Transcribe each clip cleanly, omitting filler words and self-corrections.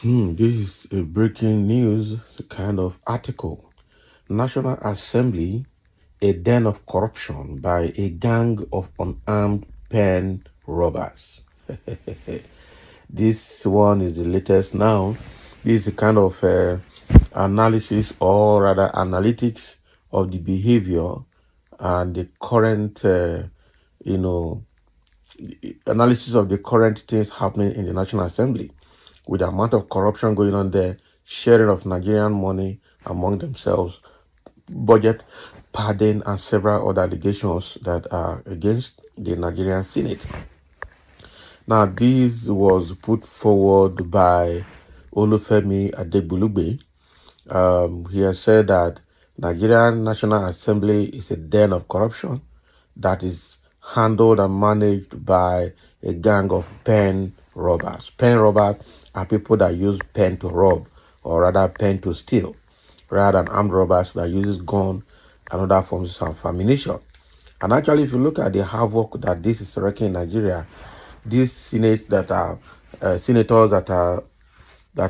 This is a breaking news kind of article. National Assembly, a den of corruption by a gang of unarmed pen robbers. This one is the latest now. This is a kind of analysis, or rather analytics, of the behavior and the current, you know, analysis of the current things happening in the National Assembly, with the amount of corruption going on there, sharing of Nigerian money among themselves, budget padding, and several other allegations that are against the Nigerian Senate. Now, this was put forward by Olufemi Adegbulugbe. He has said that Nigerian National Assembly is a den of corruption that is handled and managed by a gang of pen robbers. Pen robbers are people that use pen to rob, or rather pen to steal, rather than armed robbers that uses gun and other forms of ammunition. And actually, if you look at the havoc that this is wreaking in Nigeria, these senators that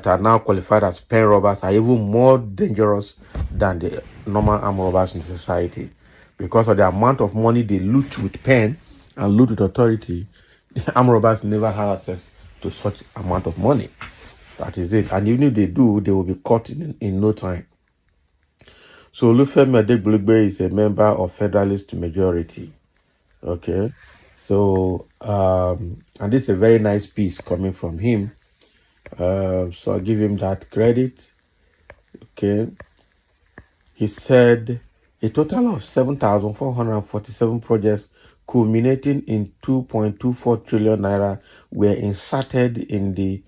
are now qualified as pen robbers are even more dangerous than the normal armed robbers in society, because of the amount of money they loot with pen and loot with authority. The armed robbers never have access to such amount of money. That is it. And even if they do, they will be caught in no time. So Olufemi Adegbulugbe is a member of Federalist Majority. Okay. So, and this is a very nice piece coming from him. So I'll give him that credit. Okay. He said a total of 7,447 projects culminating in 2.24 trillion naira were inserted in the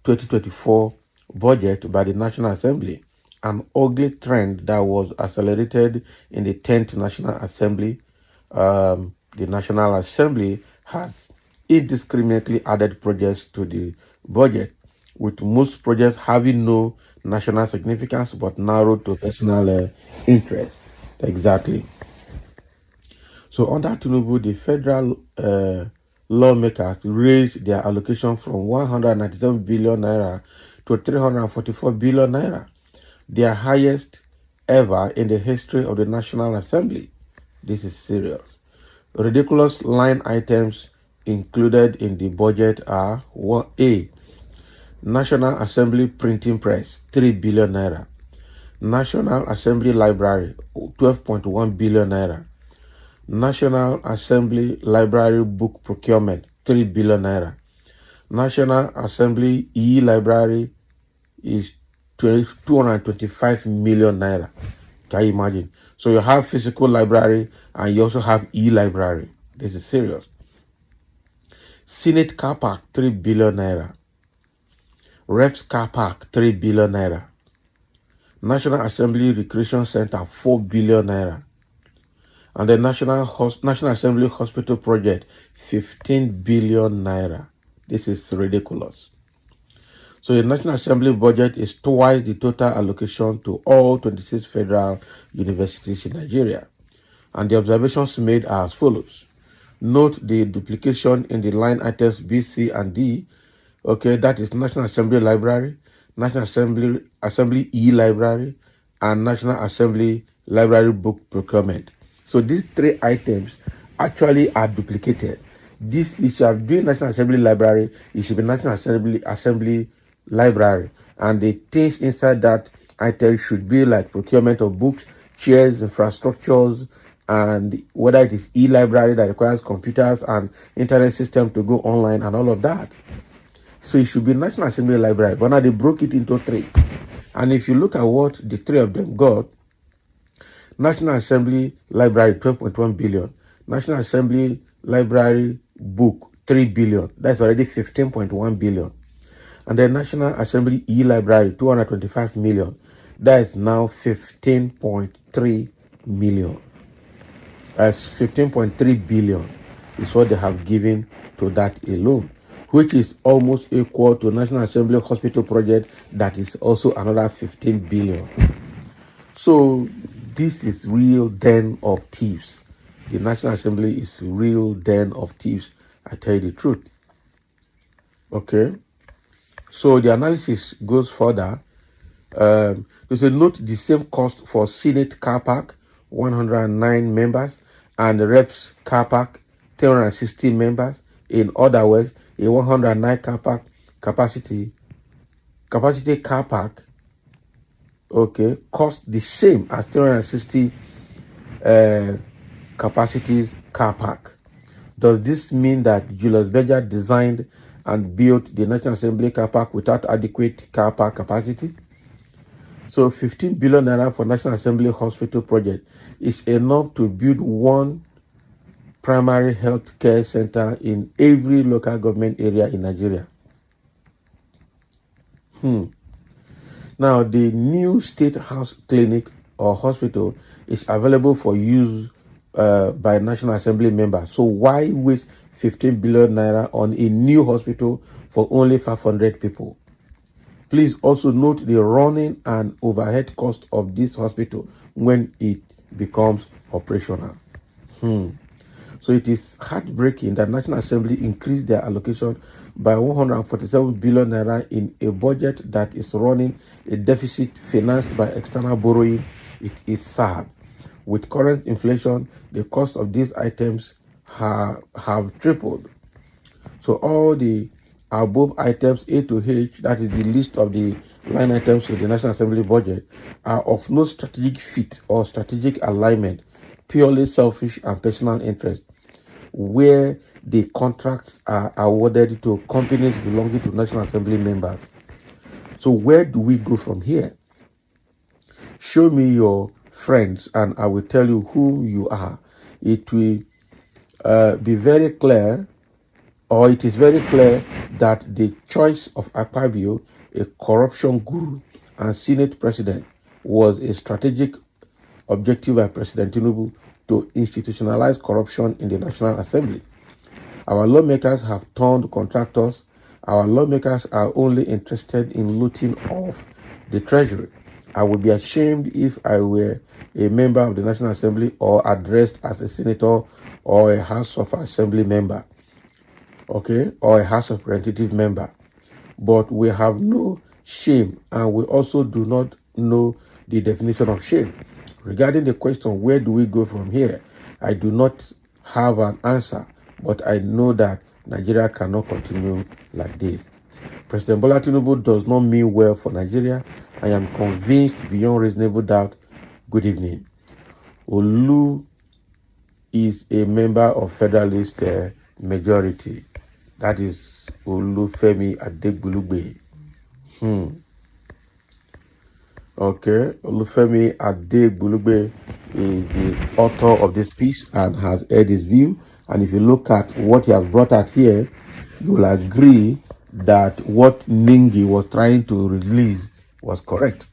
2024 budget by the National Assembly, an ugly trend that was accelerated in the 10th National Assembly. The National Assembly has indiscriminately added projects to the budget, with most projects having no national significance but narrowed to personal interest. Exactly. So under Tinubu, the federal lawmakers raised their allocation from 197 billion naira to 344 billion naira, their highest ever in the history of the National Assembly. This is serious. Ridiculous line items included in the budget are 1A. National Assembly Printing Press, 3 billion naira. National Assembly Library, 12.1 billion naira. National Assembly Library Book Procurement, 3 billion naira. National Assembly E-Library is 225 million naira. Can you imagine? So you have physical library and you also have e-library. This is serious. Senate car park, 3 billion naira. Reps car park, 3 billion naira. National Assembly Recreation Center, 4 billion naira. And the National Assembly Hospital Project, 15 billion naira. This is ridiculous. So the National Assembly budget is twice the total allocation to all 26 federal universities in Nigeria. And the observations made are as follows. Note the duplication in the line items B, C, and D. Okay, that is National Assembly Library, National Assembly E-Library, and National Assembly Library Book Procurement. So these three items actually are duplicated. This is doing National Assembly Library, it should be National Assembly Library, and the things inside that item should be like procurement of books, chairs, infrastructures, and whether it is e-library that requires computers and internet system to go online and all of that. So it should be National Assembly Library, but now they broke it into three. And if you look at what the three of them got, National Assembly Library, 12.1 billion. National Assembly Library Book, 3 billion. That's already 15.1 billion. And the National Assembly E-Library, 225 million. That is now 15.3 million. That's 15.3 billion is what they have given to that alone, which is almost equal to National Assembly Hospital Project, that is also another 15 billion. So this is real den of thieves. The National Assembly is real den of thieves, I tell you the truth. Okay. So the analysis goes further. There's a note the same cost for Senate car park, 109 members, and the Reps car park, 316 members. In other words, a 109 car park capacity car park, okay, cost the same as 360 capacity car park. Does this mean that Julius Berger designed and built the National Assembly car park without adequate car park capacity? So 15 billion naira for National Assembly Hospital project is enough to build one primary health care center in every local government area in Nigeria. Now, the new State House Clinic or hospital is available for use by National Assembly members. So why waste 15 billion naira on a new hospital for only 500 people? Please also note the running and overhead cost of this hospital when it becomes operational. So it is heartbreaking that National Assembly increased their allocation by 147 billion naira in a budget that is running a deficit financed by external borrowing. It is sad. With current inflation, the cost of these items have tripled. So all the above items A to H, that is the list of the line items in the National Assembly budget, are of no strategic fit or strategic alignment, purely selfish and personal interest, where the contracts are awarded to companies belonging to National Assembly members. So where do we go from here? Show me your friends and I will tell you who you are. It will be very clear, or it is very clear, that the choice of Akpabio, a corruption guru and Senate president, was a strategic objective by President Tinubu to institutionalize corruption in the National Assembly. Our lawmakers have turned contractors. Our lawmakers are only interested in looting off the treasury. I would be ashamed if I were a member of the National Assembly or addressed as a senator or a House of Assembly member, okay, or a House of Representative member. But we have no shame, and we also do not know the definition of shame. Regarding the question, where do we go from here? I do not have an answer, but I know that Nigeria cannot continue like this. President Bola Tinubu does not mean well for Nigeria. I am convinced beyond reasonable doubt. Good evening. Olu is a member of Federalist majority. That is Olufemi Adegbulugbe. Okay, Olufemi Adegbulugbe is the author of this piece and has aired his view. And if you look at what he has brought out here, you will agree that what Ningi was trying to release was correct.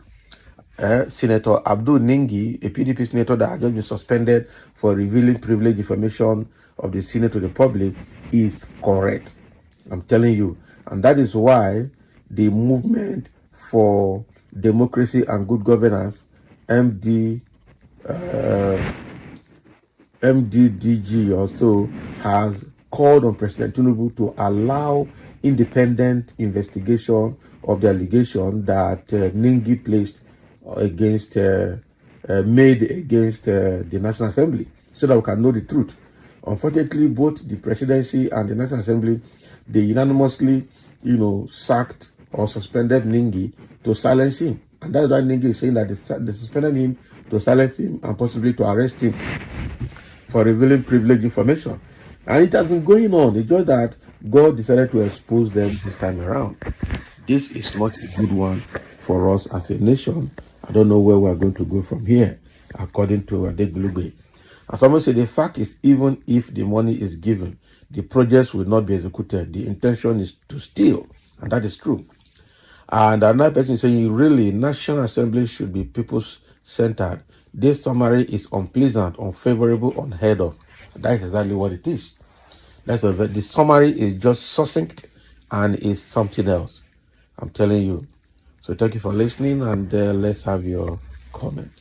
Senator Abdul Ningi, a PDP senator that had just been suspended for revealing privileged information of the Senate to the public, is correct. I'm telling you. And that is why the movement for democracy and good governance, MDDG also, has called on President Tinubu to allow independent investigation of the allegation that Ningi placed against, made against the National Assembly, so that we can know the truth. Unfortunately, both the presidency and the National Assembly, they unanimously, sacked or suspended Ningi to silence him. And that's why Ningi is saying that they suspended him to silence him and possibly to arrest him for revealing privileged information. And it has been going on. It's just that God decided to expose them this time around. This is not a good one for us as a nation. I don't know where we are going to go from here, according to Adegbulugbe. As someone said, the fact is, even if the money is given, the projects will not be executed. The intention is to steal, and that is true. And another person is saying, really, National Assembly should be people-centered. This summary is unpleasant, unfavorable, unheard of. That is exactly what it is. The summary is just succinct and is something else. I'm telling you. So thank you for listening, and let's have your comment.